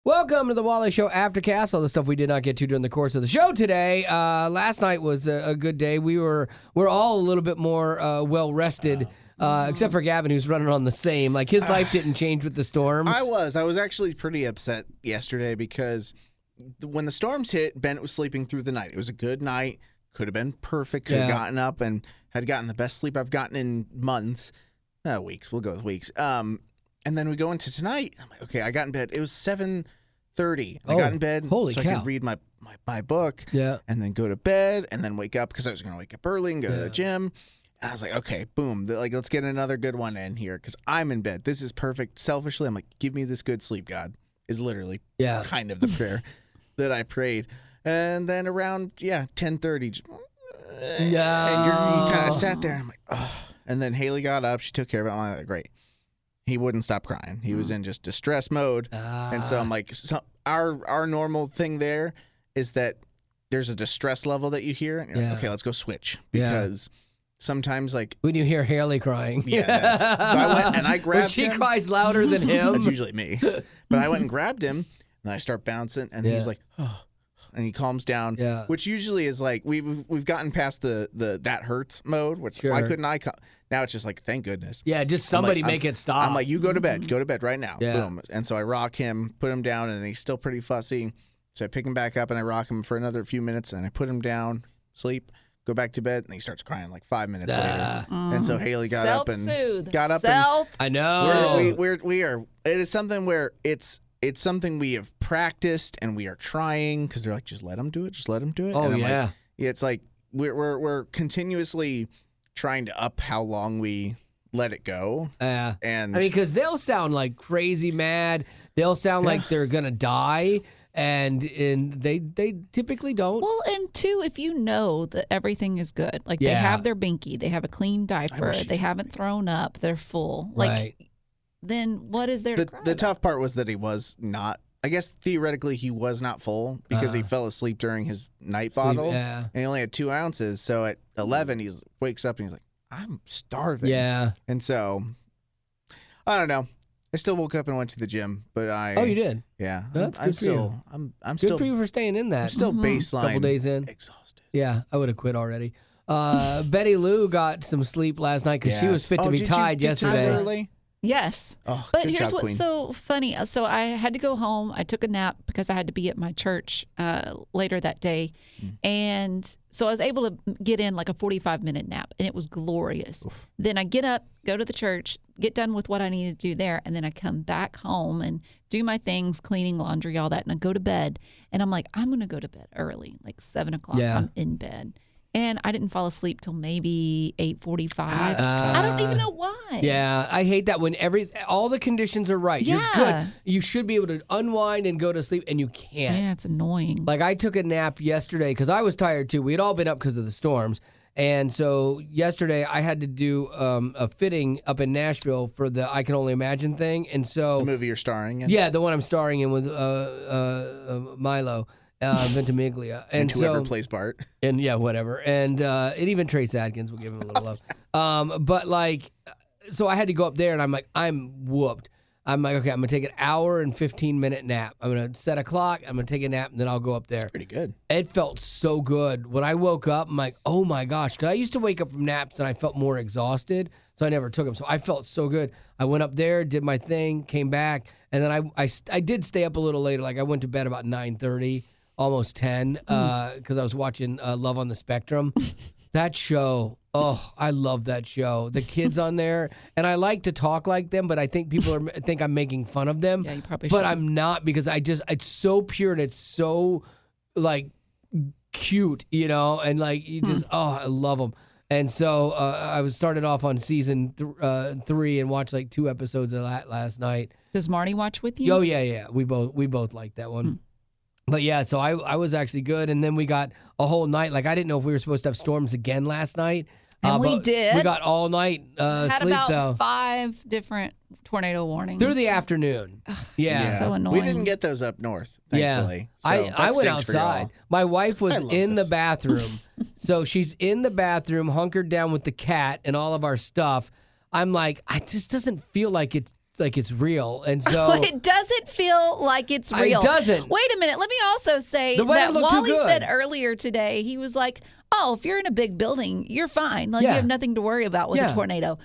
Welcome to the Wally Show Aftercast. All the stuff we did not get to during the course of the show today. Last night was a good day. We're all a little bit more well rested, except for Gavin, who's running on the same. Like his life didn't change with the storms. I was actually pretty upset yesterday because when the storms hit, Bennett was sleeping through the night. It was a good night. Could have been perfect. Could have gotten up and had gotten the best sleep I've gotten in months. Weeks. We'll go with weeks. And then we go into tonight. I'm like, okay, I got in bed. It was 7:30. I got in bed holy so cow. I could read my book. Yeah. And then go to bed and then wake up because I was going to wake up early and go to the gym. And I was like, okay, boom. Let's get another good one in here because I'm in bed. This is perfect. Selfishly, I'm like, give me this good sleep, God, is literally kind of the prayer that I prayed. And then around, 10:30, and you kind of sat there. I'm like, oh. And then Haley got up. She took care of it. I'm like, great. He wouldn't stop crying. He was in just distress mode. And so I'm like, our normal thing there is that there's a distress level that you hear. And you're like, okay, let's go switch. Because sometimes, like... when you hear Haley crying. Yeah, so I went and I grabbed him. When she cries louder than him. That's usually me. But I went and grabbed him, and I start bouncing, and he's like, oh. And he calms down, which usually is like we've gotten past the that hurts mode. Which why couldn't I? Now it's just like thank goodness. Yeah, just somebody make it stop. I'm like, you go to bed right now. Yeah. Boom. And so I rock him, put him down, and he's still pretty fussy. So I pick him back up and I rock him for another few minutes, and I put him down, sleep, go back to bed, and he starts crying like 5 minutes later. And so Haley got up and I know we are. It is something where it's something we have practiced and we are trying because they're like, just let him do it. Just let him do it. Oh, and I'm yeah. Like, it's like we're continuously trying to up how long we let it go. And I mean, because they'll sound like crazy mad. They'll sound like they're going to die. And they typically don't. Well, and two, if you know that everything is good, like they have their binky, they have a clean diaper, they haven't thrown up, they're full. Like, then what is there to cry The about? tough part was that he was not, I guess theoretically he was not full because he fell asleep during his night bottle and he only had 2 ounces. So at 11, he wakes up and he's like, I'm starving. Yeah. And so, I don't know. I still woke up and went to the gym, but Oh, you did? Yeah. That's I'm good still, for you. I'm Good still, for you for staying in that. I'm still baseline. Couple days in. Exhausted. Yeah, I would have quit already. Betty Lou got some sleep last night because she was fit to be tied yesterday. Early? Yes. Oh, but good here's job, what's Queen. so funny. So I had to go home. I took a nap because I had to be at my church later that day. And so I was able to get in like a 45-minute nap, and it was glorious. Oof. Then I get up, go to the church, get done with what I needed to do there, and then I come back home and do my things, cleaning, laundry, all that, and I go to bed. And I'm like, I'm going to go to bed early, like 7 o'clock. Yeah. I'm in bed. And I didn't fall asleep till maybe 8:45. I don't even know why. Yeah, I hate that when all the conditions are right. Yeah. You're good. You should be able to unwind and go to sleep, and you can't. Yeah, it's annoying. Like I took a nap yesterday because I was tired too. We had all been up because of the storms. And so yesterday I had to do a fitting up in Nashville for the I Can Only Imagine thing. And so The movie you're starring in? Yeah, the one I'm starring in with Milo. Ventimiglia. And whoever plays Bart. And yeah, whatever. And even Trace Adkins will give him a little love. But like, so I had to go up there and I'm like, I'm whooped. I'm like, okay, I'm going to take an hour and 15-minute nap. I'm going to set a clock. I'm going to take a nap and then I'll go up there. That's pretty good. It felt so good. When I woke up, I'm like, oh my gosh. Because I used to wake up from naps and I felt more exhausted. So I never took them. So I felt so good. I went up there, did my thing, came back. And then I did stay up a little later. Like I went to bed about 9:30. Almost 10 because I was watching Love on the Spectrum. That show, I love that show. The kids on there, and I like to talk like them, but I think people think I'm making fun of them. Yeah, you probably but should. I'm not because it's so pure and it's so like cute, you know, and like you just I love them. And so I was started off on season 3 and watched like 2 episodes of that last night. Does Marty watch with you? Oh yeah. We both like that one. But yeah, so I was actually good, and then we got a whole night. Like I didn't know if we were supposed to have storms again last night. And we did. We got all night Had sleep about though. 5 different tornado warnings Through the afternoon. Yeah. So annoying. We didn't get those up north, thankfully. Yeah. So I that went stinks for y'all. outside. My wife was I love in this. the bathroom. So she's in the bathroom, hunkered down with the cat and all of our stuff. I'm like, it just doesn't feel like it's it's real, and so It doesn't feel like it's real. It doesn't. Wait a minute. Let me also say The weather that looked too Wally good. said earlier today, he was like, "Oh, if you're in a big building, you're fine. Like Yeah. you have nothing to worry about with Yeah. a tornado."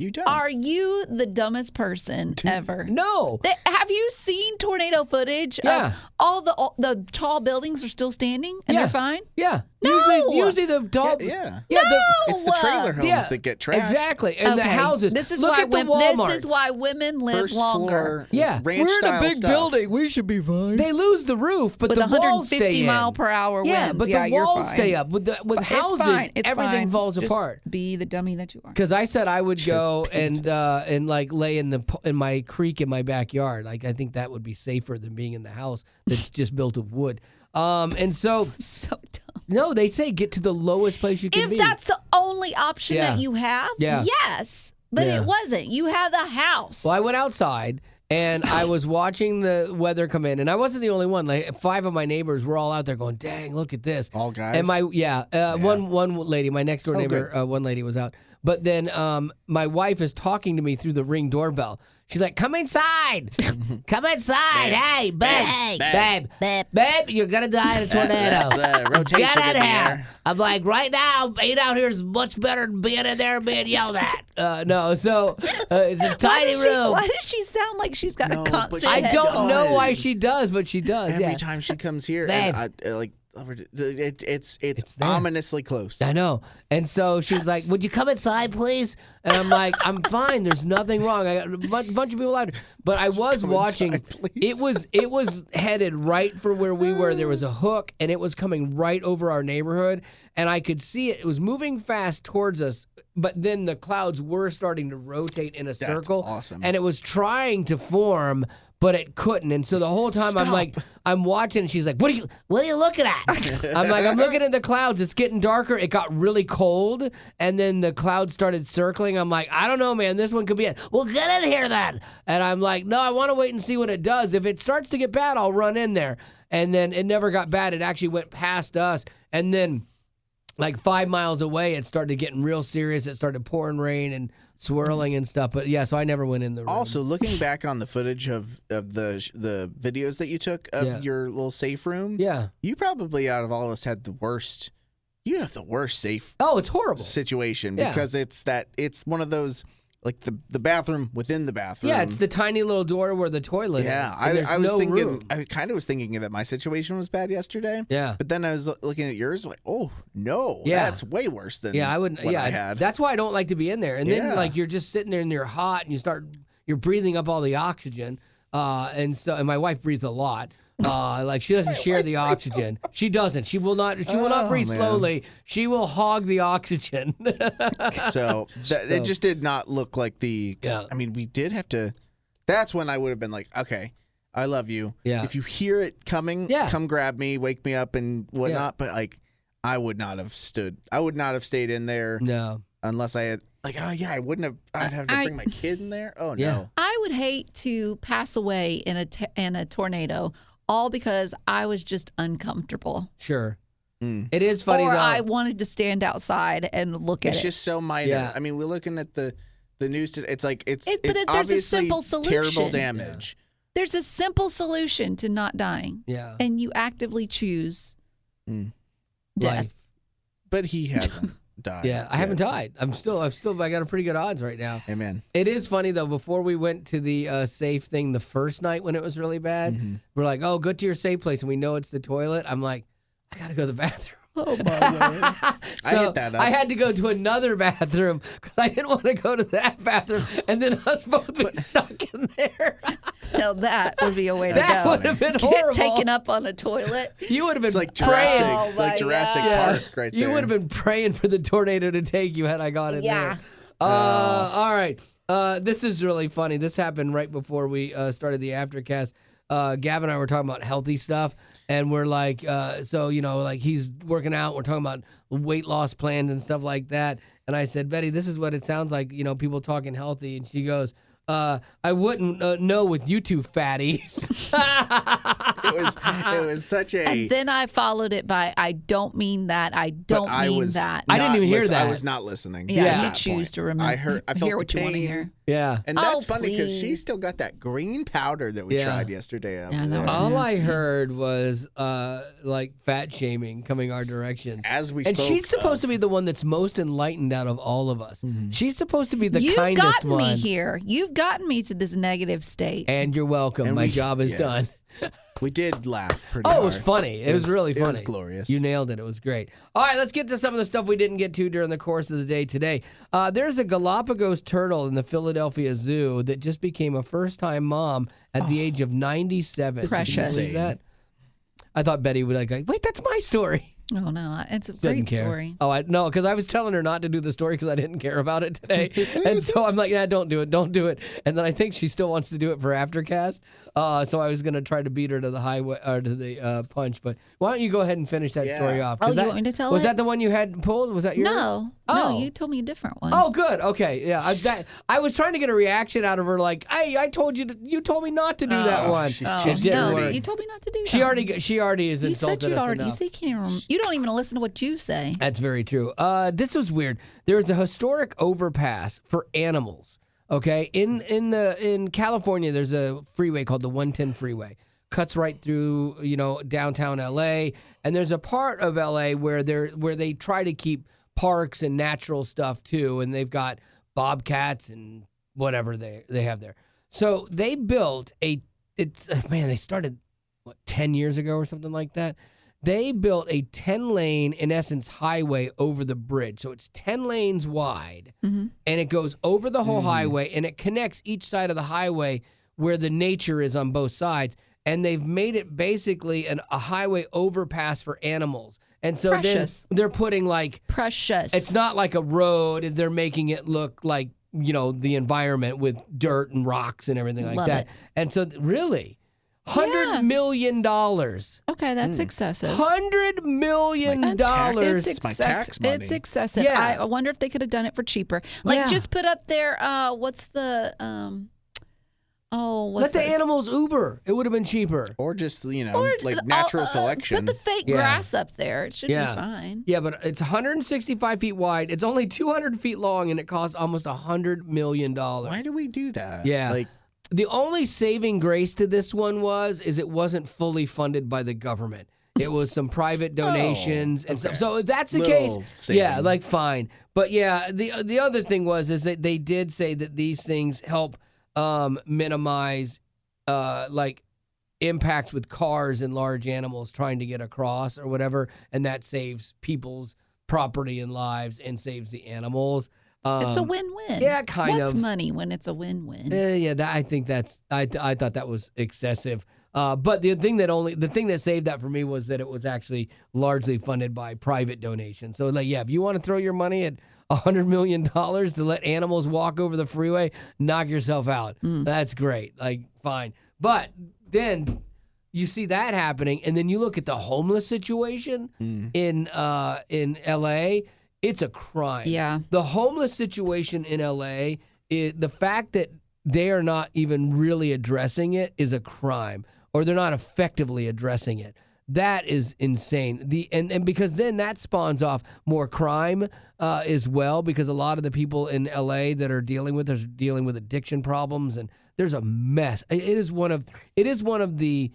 You don't. Are you the dumbest person ever? no. Have you seen tornado footage Yeah. of all the tall buildings are still standing and Yeah. they're fine? Yeah. No. Usually the tall. Yeah. Yeah. It's the trailer homes Yeah, that get trashed. Exactly. And the Okay. houses. This is Look why at the women, Walmarts. this is why women live First longer. floor, Yeah. ranch We're in a style big stuff. building. We should be fine. They lose the roof, but With the walls stay 150 in. mile per hour winds. Yeah, but yeah, the you're walls fine. stay up. With It's houses, fine. It's everything fine. falls Just apart. Be the dummy that you are. Because I said I would Just go be and like lay in my creek in my backyard. Like I think that would be safer than being in the house that's just built of wood. And so So dumb. no, they say get to the lowest place you can If be. that's the only option Yeah. that you have, Yeah. yes. But Yeah. it wasn't. You had the house. Well, I went outside and I was watching the weather come in, and I wasn't the only one. Like 5 of my neighbors were all out there going, "Dang, look at this!" All guys. And one lady, my next door Oh, neighbor, one lady was out. But then my wife is talking to me through the Ring doorbell. She's like, "Come inside, come inside, hey, babe, you're gonna die in a tornado. That's rotation Get out in of the here." air. I'm like, right now, being out here is much better than being in there and being yelled at. No, so it's a tiny room. Why does she sound like she's got No, a but constant she I head don't cold? know why does. she does, but she does. Every yeah. time she comes here, Babe. and it's there. ominously close. I know. And so she's like, "Would you come inside, please?" And I'm like, "I'm fine. There's nothing wrong. I got a bunch of people out here." But I was Come watching. inside, please. It was headed right for where we were. There was a hook, and it was coming right over our neighborhood, and I could see it. It was moving fast towards us, but then the clouds were starting to rotate in a circle. awesome. And it was trying to form, but it couldn't. And so the whole time I'm watching, and she's like, what are you looking at? I'm like, I'm looking at the clouds. It's getting darker. It got really cold, and then the clouds started circling. I'm like, I don't know, man. This one could be it. Well, get in here then. And I'm like, no, I want to wait and see what it does. If it starts to get bad, I'll run in there. And then it never got bad. It actually went past us. And then like 5 miles away, it started getting real serious. It started pouring rain and swirling and stuff. But yeah, so I never went in the room. Also, looking back on the footage of the videos that you took of your little safe room, Yeah. you probably out of all of us had the worst. You have the worst safe Oh, it's horrible. situation Yeah. because it's one of those like the bathroom within the bathroom. Yeah, it's the tiny little door where the toilet Yeah, is. And there's I was no thinking. room. I kind of was thinking that my situation was bad yesterday. Yeah. But then I was looking at yours, like, oh no, Yeah. that's way worse than Yeah, I wouldn't. what Yeah, I it's- had. that's why I don't like to be in there. And then Yeah. like you're just sitting there and you're hot and you're breathing up all the oxygen. And my wife breathes a lot. Like she doesn't share the oxygen. She doesn't. She will not. She will not Oh, breathe man. slowly. She will hog the oxygen. So it just did not look like the. Yeah. I mean, we did have to. That's when I would have been like, okay, I love you. Yeah. If you hear it coming, Yeah. come grab me, wake me up, and whatnot. But like, I would not have stood. I would not have stayed in there No. unless I had. Like, oh yeah, I wouldn't have. I'd have to bring my kid in there. Oh Yeah. no. I would hate to pass away in a tornado, all because I was just uncomfortable. Sure. Mm. It is funny or though. I wanted to stand outside and look at It's it. just so minor. Yeah. I mean, we're looking at the news today. It's like it's But it's there's a obviously simple terrible solution. damage. There's a simple solution to not dying, Yeah. and you actively choose Mm. death. Life. But he hasn't died. Yeah. I haven't died. I got a pretty good odds right now. Amen. It is funny though. Before we went to the safe thing the first night when it was really bad, Mm-hmm. we're like, "Oh, go to your safe place," and we know it's the toilet. I'm like, "I gotta go to the bathroom." Oh my god. I So hit that up. I had to go to another bathroom because I didn't want to go to that bathroom, and then us both be stuck in there. Now that would be a way to That go. would have been Get horrible. taken up on a toilet. You would have been It's like praying. Jurassic, Oh my Jurassic God. Park right there. You would have been praying for the tornado to take you had I gone in Yeah. there. All right. This is really funny. This happened right before we started the Aftercast. Gavin and I were talking about healthy stuff, and we're like, so, like he's working out. We're talking about weight loss plans and stuff like that. And I said, Betty, this is what it sounds like, people talking healthy. And she goes, I wouldn't know with you two fatties. it was such a. And then I followed it by, I don't mean that. I don't mean that. I didn't even hear that. I was not listening. Yeah, you choose to remember. I felt hear what the you want to pain. hear. Yeah. And that's funny because please. she still got that green powder that we tried yesterday. Yeah, that was All I nasty. heard was like fat shaming coming our direction. As we and spoke she's supposed of. to be the one that's most enlightened out of all of us. She's supposed to be the You've kindest gotten one. me here. You've gotten me to this negative state. And you're welcome. And My we- job is yeah. done. We did laugh pretty Oh, hard. it was funny. It was really funny. It was glorious. You nailed it. It was great. All right, let's get to some of the stuff we didn't get to during the course of the day today. There's a Galapagos turtle in the Philadelphia Zoo that just became a first-time mom at the age of 97. Precious. Can you believe that? I thought Betty would like, wait, that's my story. Oh, no. It's a Doesn't great care. story. Oh, no, because I was telling her not to do the story because I didn't care about it today. And so I'm like, yeah, don't do it. And then I think she still wants to do it for Aftercast. So I was going to try to beat her to the highway or to the punch. But why don't you go ahead and finish that story off? 'Cause Oh, you want me to tell Was it? that the one you had pulled? Was that yours? No. Oh. No, you told me a different one. Oh, good. Okay. Yeah. I was trying to get a reaction out of her like, hey, I told you, you told me not to do that one. she's Oh, too It didn't no, work. you told me not to do that. She already is You insulted said you'd us already. You enough. said you can't even. You don't even listen to what you say. That's very true. This was weird. There's a historic overpass for animals. Okay, in California, there's a freeway called the 110 freeway. Cuts right through downtown LA, and there's a part of LA where they try to keep parks and natural stuff too, and they've got bobcats and whatever they have there. So they built they started 10 years ago or something like that. They built a 10-lane, in essence, highway over the bridge. So it's 10 lanes wide, and it goes over the whole highway, and it connects each side of the highway where the nature is on both sides. And they've made it basically a highway overpass for animals. And so Precious. then they're putting Precious. it's not like a road. They're making it look like, the environment with dirt and rocks and everything like Love that. it. And so really, $100 million. Okay, that's excessive. $100 million. It's my tax money. It's excessive. Yeah. I wonder if they could have done it for cheaper. Like, Yeah. just put up there. What's the? Let the animals Uber. It would have been cheaper. Or just, Or natural Put selection. the fake Yeah. grass up there. It should Yeah. be fine. Yeah, but it's 165 feet wide. It's only 200 feet long, and it costs almost $100 million. Why do we do that? Yeah. The only saving grace to this one is it wasn't fully funded by the government. It was some private donations and stuff. So if that's the Little case, saving. yeah, fine. But yeah, the other thing is that they did say that these things help minimize impacts with cars and large animals trying to get across or whatever, and that saves people's property and lives and saves the animals. It's a win-win. yeah, kind What's of. money when it's a win-win? I think that's. I thought that was excessive. But the thing that saved that for me was that it was actually largely funded by private donations. So if you want to throw your money at $100 million to let animals walk over the freeway, knock yourself out. That's great. Fine. But then you see that happening, and then you look at the homeless situation in LA. It's a crime. Yeah. The homeless situation in LA, the fact that they are not even really addressing it is a crime, or they're not effectively addressing it. That is insane. And because then that spawns off more crime as well, because a lot of the people in LA that are dealing with addiction problems, and there's a mess. It is one of the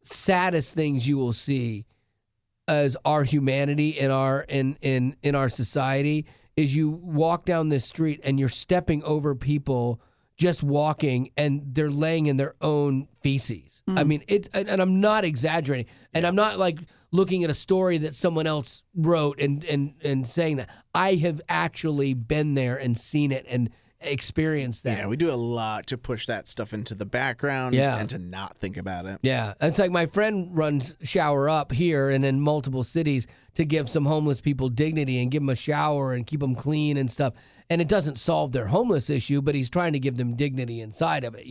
saddest things you will see as our humanity in our society is you walk down this street and you're stepping over people just walking, and they're laying in their own feces. I mean, and I'm not exaggerating, and I'm not looking at a story that someone else wrote and saying that. I have actually been there and seen it and experienced that. Yeah, we do a lot to push that stuff into the background and to not think about it. Yeah, it's like my friend runs Shower Up here and in multiple cities to give some homeless people dignity and give them a shower and keep them clean and stuff. And it doesn't solve their homeless issue, but he's trying to give them dignity inside of it,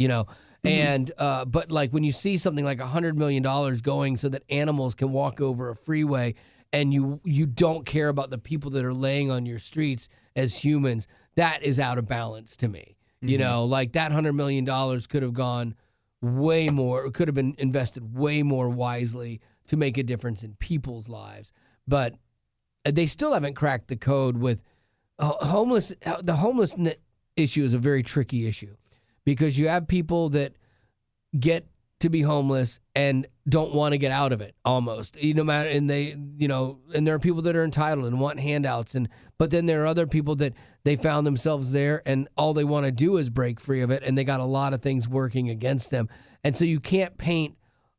And but when you see something like $100 million going so that animals can walk over a freeway, and you don't care about the people that are laying on your streets as humans, that is out of balance to me. That $100 million could have gone way more, could have been invested way more wisely to make a difference in people's lives. But they still haven't cracked the code with homeless. The homelessness issue is a very tricky issue because you have people that get to be homeless and don't want to get out of it almost, no matter, and there are people that are entitled and want handouts, but then there are other people that they found themselves there and all they want to do is break free of it, and they got a lot of things working against them. And so you can't paint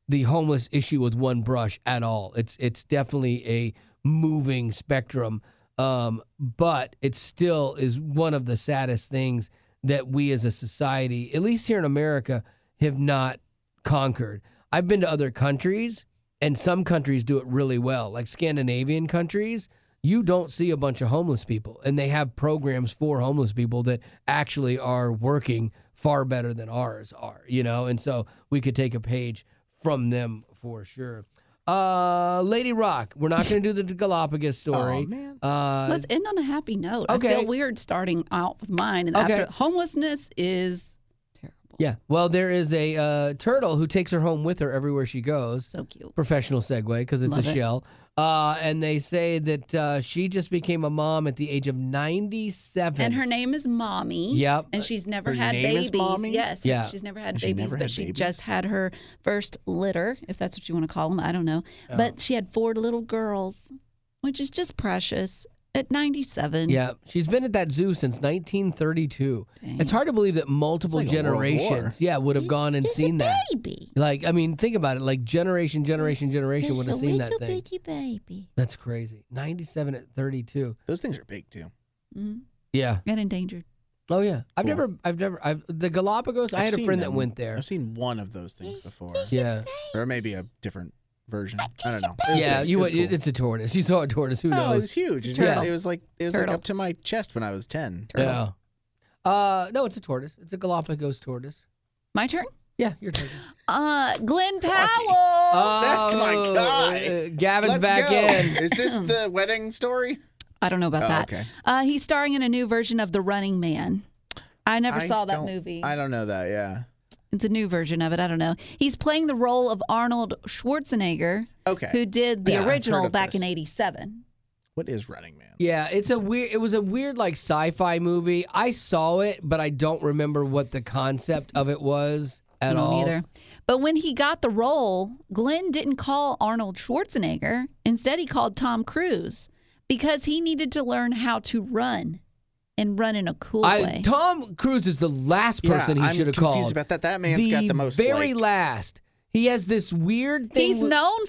the homeless issue with one brush at all. It's definitely a moving spectrum, but it still is one of the saddest things that we as a society, at least here in America, have not conquered. I've been to other countries, and some countries do it really well. Like Scandinavian countries, you don't see a bunch of homeless people, and they have programs for homeless people that actually are working far better than ours are, and so we could take a page from them for sure. Lady Rock, we're not going to do the Galapagos story. Oh, man. Let's end on a happy note. Okay. I feel weird starting out with mine. And Okay. after homelessness is terrible. Yeah. Well, there is a turtle who takes her home with her everywhere she goes. So cute. Professional segue because it's Love a it. shell. And they say that she just became a mom at the age of 97. And her name is Mommy. Yep. And she's never Her had name is babies. Mommy? Yes. Yeah. She's never had Has she babies, never but had she babies? just had her first litter, if that's what you want to call them. I don't know. But she had 4 little girls, which is just precious at 97. Yeah, she's been at that zoo since 1932. Dang. It's hard to believe that multiple It's like a world war. generations, would have gone and Just seen a that. baby. Like, I mean, think about it. Like generation would have seen that thing. Bitty baby. That's crazy. 97 at 32. Those things are big too. Mm-hmm. Yeah. And endangered. Oh yeah. Cool. The Galapagos. I I've had a seen friend them. that went there. I've seen one of those things before, Yeah. or maybe a different version. I don't know. Yeah. It was cool. It's a tortoise. You saw a tortoise. Who Oh, knows? it was huge. Yeah. It was like Turtle. up to my chest when I was 10. Yeah. No, it's a tortoise. It's a Galapagos tortoise. My turn? Yeah, your turn. Glenn Powell. That's my guy. Gavin's Let's back go. in. Is this the wedding story? I don't know about Oh, that. okay. He's starring in a new version of The Running Man. I never saw that movie. I don't know that. Yeah. It's a new version of it. I don't know. He's playing the role of Arnold Schwarzenegger, Okay. who did the Yeah, I've heard original of back in this. '87. What is Running Man? Yeah, it was a weird like sci-fi movie. I saw it, but I don't remember what the concept of it was at all. Either. But when he got the role, Glenn didn't call Arnold Schwarzenegger. Instead, he called Tom Cruise because he needed to learn how to run and run in a cool way. Tom Cruise is the last person he I'm should have confused called. about that. That man's got the most. very last. He has this weird thing. He's known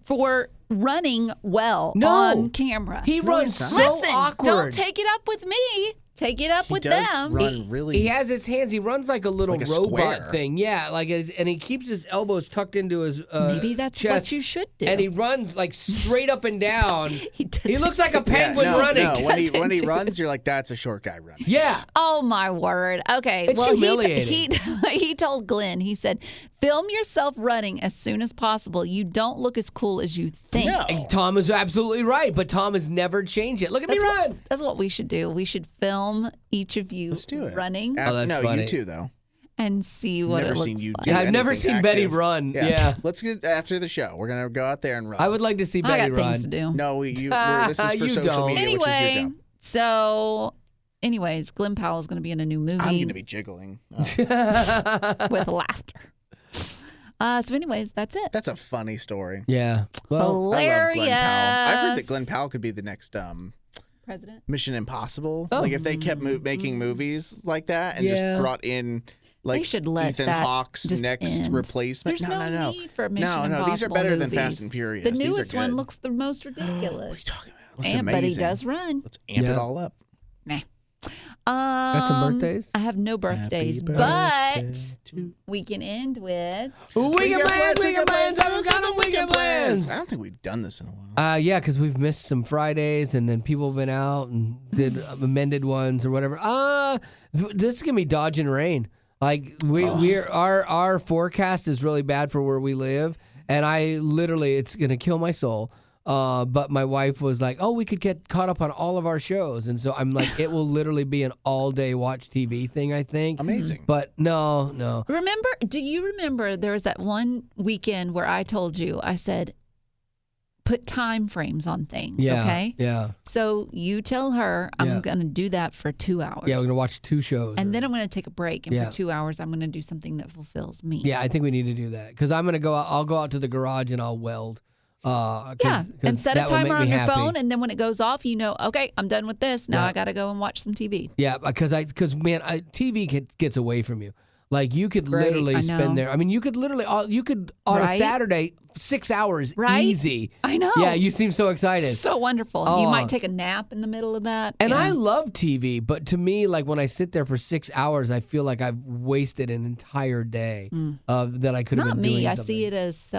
for running well No. on camera. He runs he's so not. Listen, awkward. don't take it up with me. Take it up He with does them. run really. He has his hands. He runs like a little Like a robot square. thing. Yeah, and he keeps his elbows tucked into his Maybe that's chest, what you should do. and he runs like straight up and down. He He looks like a Yeah, penguin no, running. No, when Doesn't he do runs, you're like, that's a short guy running. Yeah. Oh my word. Okay. It's well, humiliating. he told Glenn, he said, film yourself running as soon as possible. You don't look as cool as you think. No. And Tom is absolutely right, but Tom has never changed it. Look at me run. That's what we should do. We should film each of you Let's do it. running Oh, that's no, funny. you too, though. and see what Never it looks seen you like. do Yeah, I've never anything seen Betty active. run. Yeah. Let's get after the show. We're gonna go out there and run. I would like to see I Betty got run. things to do. No, this is for You social don't. media, which is your Anyway, job. so anyways, Glenn Powell is going to be in a new movie I'm gonna be jiggling. Oh, with laughter. So anyways, that's it. that's a funny story. Yeah. Well, I love Glenn Powell. I've heard that Hilarious. Glenn Powell could be the next President. Mission Impossible. Oh. Like if they kept making movies like that and Yeah. just brought in like They should let Ethan that Hawke's just next end. replacement. There's no need for Mission no, these are Impossible better than movies. Fast and Furious. The These are newest one good. looks the most What are ridiculous. you talking about? Looks But he amazing. does run. Let's amp Yeah. it all up. Nah. Got some birthdays? I have no birthdays, Happy but birthday to- we can end with Weekend plans. I've got a weekend plans. I don't think we've done this in a while. Yeah, because we've missed some Fridays, and then people have been out and did amended ones or whatever. This is gonna be dodging rain. Like our forecast is really bad for where we live, and it's gonna kill my soul. But my wife was like, "Oh, we could get caught up on all of our shows," and so I'm like, "It will literally be an all-day watch TV thing, I think." Amazing. But no. Do you remember there was that one weekend where I told you, I said, put time frames on things, Yeah, okay? yeah, So you tell her I'm going to do that for 2 hours. yeah. We're gonna watch 2 shows, And then I'm going to take a break, and Yeah. for 2 hours, I'm going to do something that fulfills me. yeah, I think we need to do that because I'm gonna go out. I'll go out to the garage and I'll weld. And set a that will make timer me on your happy. phone, and then when it goes off, you know, okay, I'm done with this. Now Yeah. I got to go and watch some TV. Yeah, because TV gets away from you. Like you could great, literally I spend know. there. I mean, you could literally on a Right? Saturday 6 hours Right? easy. I know. Yeah, you seem so excited. So wonderful. Oh. You might take a nap in the middle of that. And yeah. I love TV, but to me, like when I sit there for 6 hours, I feel like I've wasted an entire day that I could have Not been me. doing I something. see it as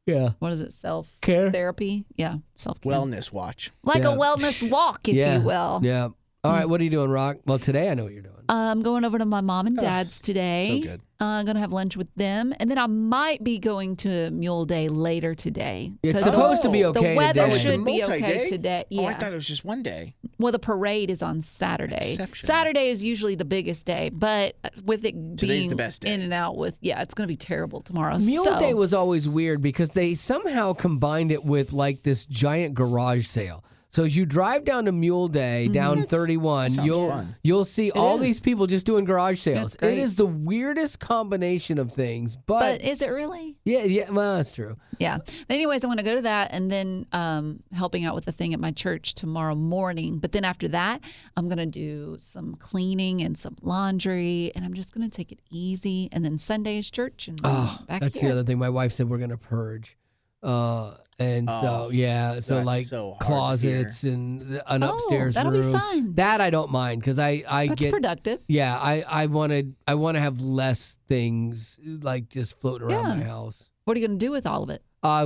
Yeah. what is it? Self Care? therapy? Yeah, self-care. Wellness watch. Like Yeah. a wellness walk, if Yeah. you will. Yeah. All right, what are you doing, Rock? Well, today I know what you're doing. I'm going over to my mom and dad's today. So good. I'm going to have lunch with them. And then I might be going to Mule Day later today. It's 'cause supposed to be the okay weather today. should be okay multi-day? today. Yeah. Oh, I thought it was just one day. Well, the parade is on Saturday. Exceptional. Saturday is usually the biggest day, but with it Today's being the best day. in and out with, it's going to be terrible tomorrow. Mule so, Day was always weird because they somehow combined it with like this giant garage sale. So as you drive down to Mule Day, down 31, sounds fun. you'll see all is. these people just doing garage sales. great. It is the weirdest combination of things, but is it really? yeah, well, that's true. Yeah. But anyways, I'm going to go to that and then helping out with the thing at my church tomorrow morning. But then after that, I'm going to do some cleaning and some laundry, and I'm just going to take it easy. And then Sunday is church, and back That's here. the other thing. My wife said we're gonna purge, and so that's like so hard to closets and an upstairs that'll room. be fun. That I don't mind because I That's get productive. yeah I want to have less things like just floating around Yeah. my house. What are you going to do with all of it?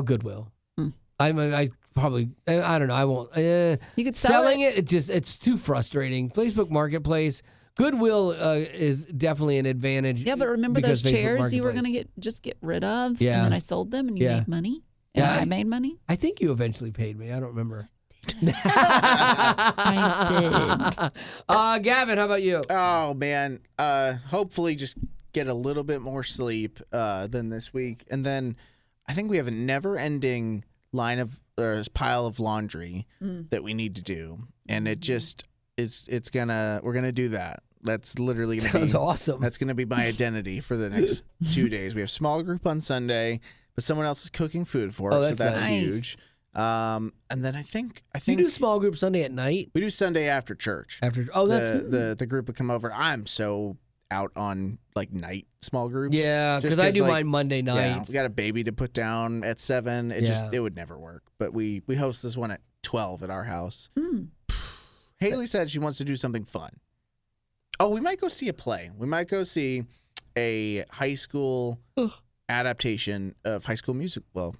Goodwill. Mm. I probably I don't know. I won't. You could sell Selling it. It's too frustrating. Facebook Marketplace. Goodwill is definitely an advantage. Yeah, but remember because those Facebook chairs you were Marketplace. going to just get rid of? Yeah. And then I sold them, and you Yeah. made money? And Yeah, I made money? I think you eventually paid me. I don't remember. I Gavin, how about you? Oh man. Hopefully just get a little bit more sleep than this week, and then I think we have a never-ending pile of laundry that we need to do, and it just we're gonna do that. That's literally gonna Sounds be awesome. That's gonna be my identity for the next 2 days. We have small group on Sunday, but someone else is cooking food for us, so that's that's nice. huge. And then I think You do small group Sunday at night we do Sunday after church. after. The group would come over. I'm so out on like night small groups. Yeah, Just because I do like, mine Monday Yeah, nights. we got a baby to put down at 7. It would never work. But we host this one at 12 at our house. Haley said she wants to do something fun. Oh, we might go see a play. We might go see a high school adaptation of High School Musical. Well,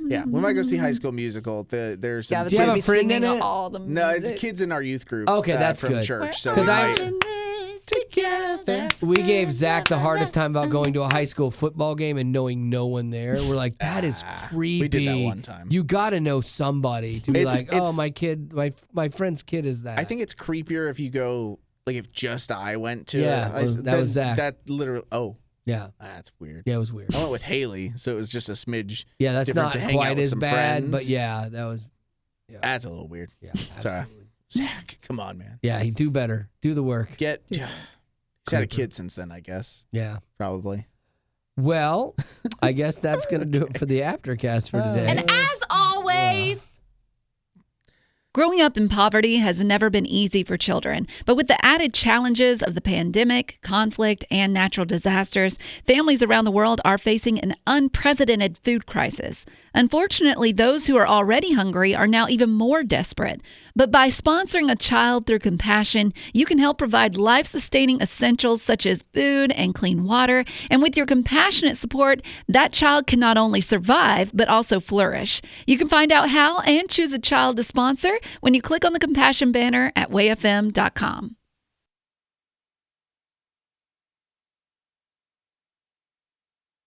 yeah, we might go see High School Musical. There's some Gavin's Do you have gonna a be friend in singing it? all the no, it's music. kids in our youth group. Okay, that's from good. church. So We're we I- might, all in this together. We gave Zach the hardest time about going to a high school football game and knowing no one there. We're like, that is creepy. we did that one time. You got to know somebody to be It's- like, oh, it's- my kid, my friend's kid is that. I think it's creepier if you go like if just I went to. Yeah, well, that was Zach. That literally. Oh, Yeah, that's weird. yeah, it was weird. I went with Haley, so it was just a smidge. Yeah, that's different not to hang out quite with as some bad, friends. but yeah, that was. That's a little weird. Yeah, Sorry. absolutely. Zach, come on, man. Yeah, he do better. Do the work. He's had a Creeper. kid since then, I guess. Yeah. Probably. Well, I guess that's going to do it for the Aftercast for today. And as always, growing up in poverty has never been easy for children, but with the added challenges of the pandemic, conflict, and natural disasters, families around the world are facing an unprecedented food crisis. Unfortunately, those who are already hungry are now even more desperate. But by sponsoring a child through compassion, you can help provide life-sustaining essentials such as food and clean water. And with your compassionate support, that child can not only survive, but also flourish. You can find out how and choose a child to sponsor when you click on the compassion banner at wayfm.com.